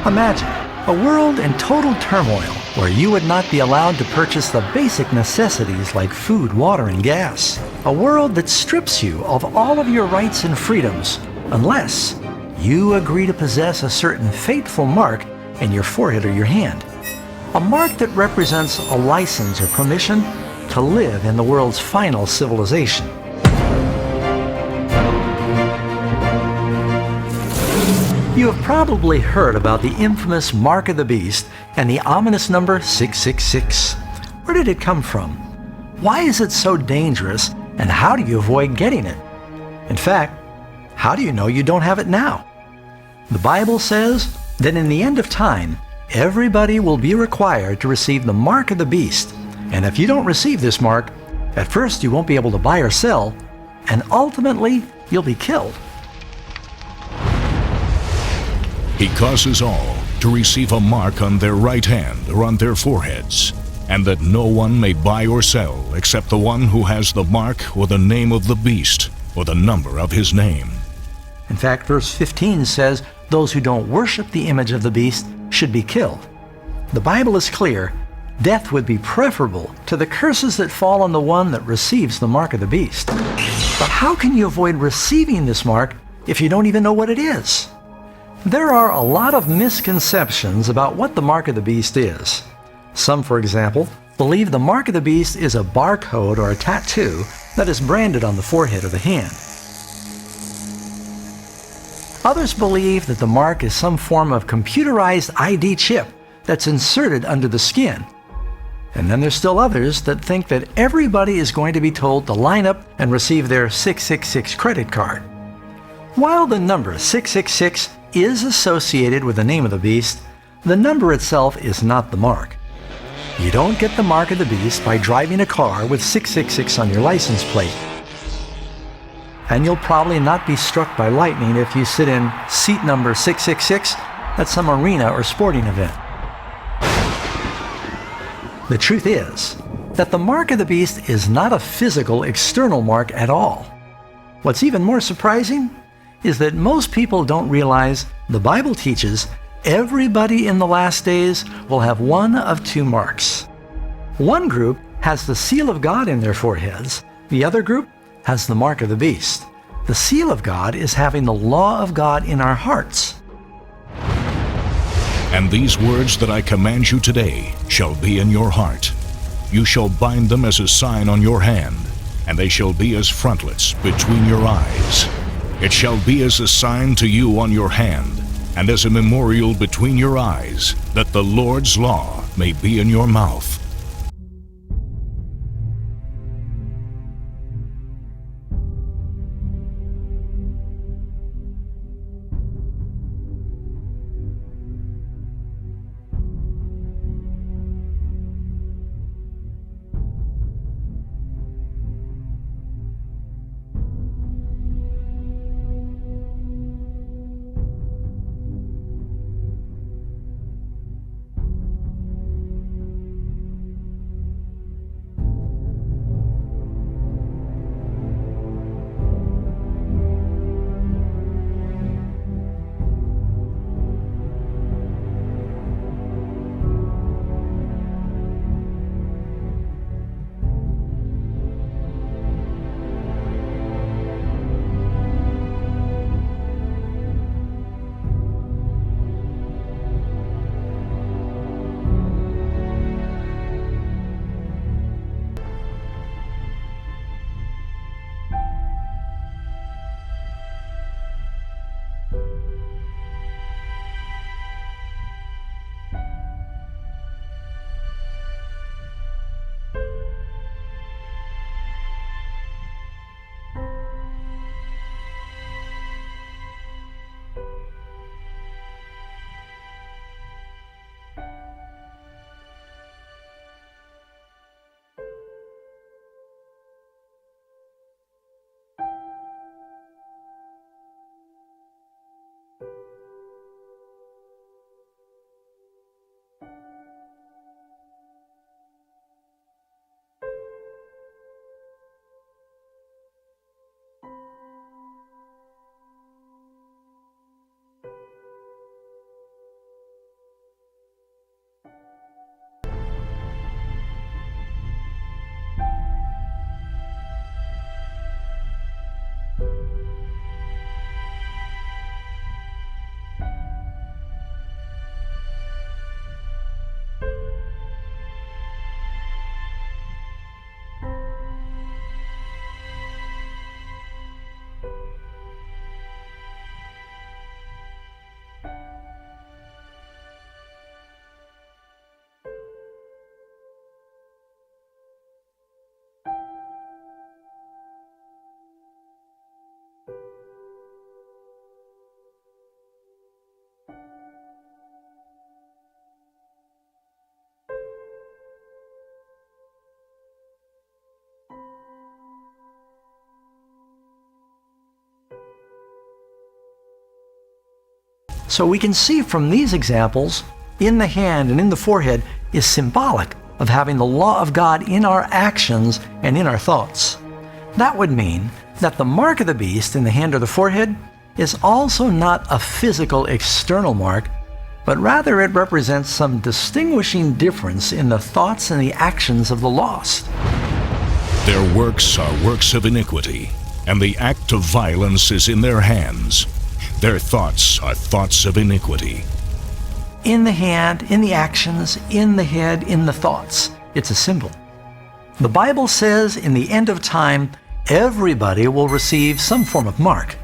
Imagine a world in total turmoil where you would not be allowed to purchase the basic necessities like food, water, and gas. A world that strips you of all of your rights and freedoms unless you agree to possess a certain fateful mark in your forehead or your hand. A mark that represents a license or permission to live in the world's final civilization. You have probably heard about the infamous Mark of the Beast and the ominous number 666. Where did it come from? Why is it so dangerous, and how do you avoid getting it? In fact, how do you know you don't have it now? The Bible says that in the end of time, everybody will be required to receive the Mark of the Beast. And if you don't receive this mark, at first you won't be able to buy or sell, and ultimately you'll be killed. He causes all to receive a mark on their right hand or on their foreheads, and that no one may buy or sell except the one who has the mark or the name of the beast or the number of his name. In fact, verse 15 says those who don't worship the image of the beast should be killed. The Bible is clear. Death would be preferable to the curses that fall on the one that receives the mark of the beast. But how can you avoid receiving this mark if you don't even know what it is? There are a lot of misconceptions about what the mark of the beast is. Some, for example, believe the mark of the beast is a barcode or a tattoo that is branded on the forehead or the hand. Others believe that the mark is some form of computerized ID chip that's inserted under the skin. And then there's still others that think that everybody is going to be told to line up and receive their 666 credit card. While the number 666 is associated with the name of the beast, the number itself is not the mark. You don't get the mark of the beast by driving a car with 666 on your license plate. And you'll probably not be struck by lightning if you sit in seat number 666 at some arena or sporting event. The truth is that the mark of the beast is not a physical external mark at all. What's even more surprising is that most people don't realize the Bible teaches everybody in the last days will have one of two marks. One group has the seal of God in their foreheads. The other group has the mark of the beast. The seal of God is having the law of God in our hearts. And these words that I command you today shall be in your heart. You shall bind them as a sign on your hand, and they shall be as frontlets between your eyes. It shall be as a sign to you on your hand, and as a memorial between your eyes, that the Lord's law may be in your mouth. So we can see from these examples, in the hand and in the forehead is symbolic of having the law of God in our actions and in our thoughts. That would mean that the mark of the beast in the hand or the forehead is also not a physical external mark, but rather it represents some distinguishing difference in the thoughts and the actions of the lost. Their works are works of iniquity, and the act of violence is in their hands. Their thoughts are thoughts of iniquity. In the hand, in the actions, in the head, in the thoughts. It's a symbol. The Bible says in the end of time, everybody will receive some form of mark.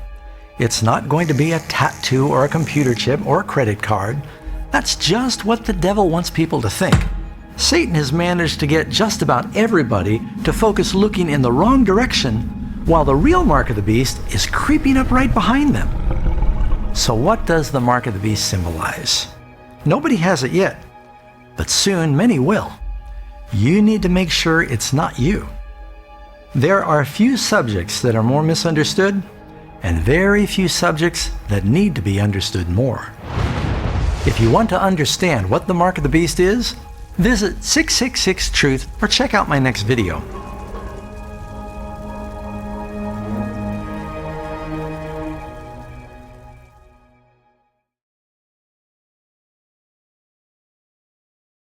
It's not going to be a tattoo or a computer chip or a credit card. That's just what the devil wants people to think. Satan has managed to get just about everybody to focus looking in the wrong direction, while the real mark of the beast is creeping up right behind them. So what does the mark of the beast symbolize? Nobody has it yet, but soon many will. You need to make sure it's not you. There are few subjects that are more misunderstood, and very few subjects that need to be understood more. If you want to understand what the mark of the beast is, visit 666 Truth or check out my next video.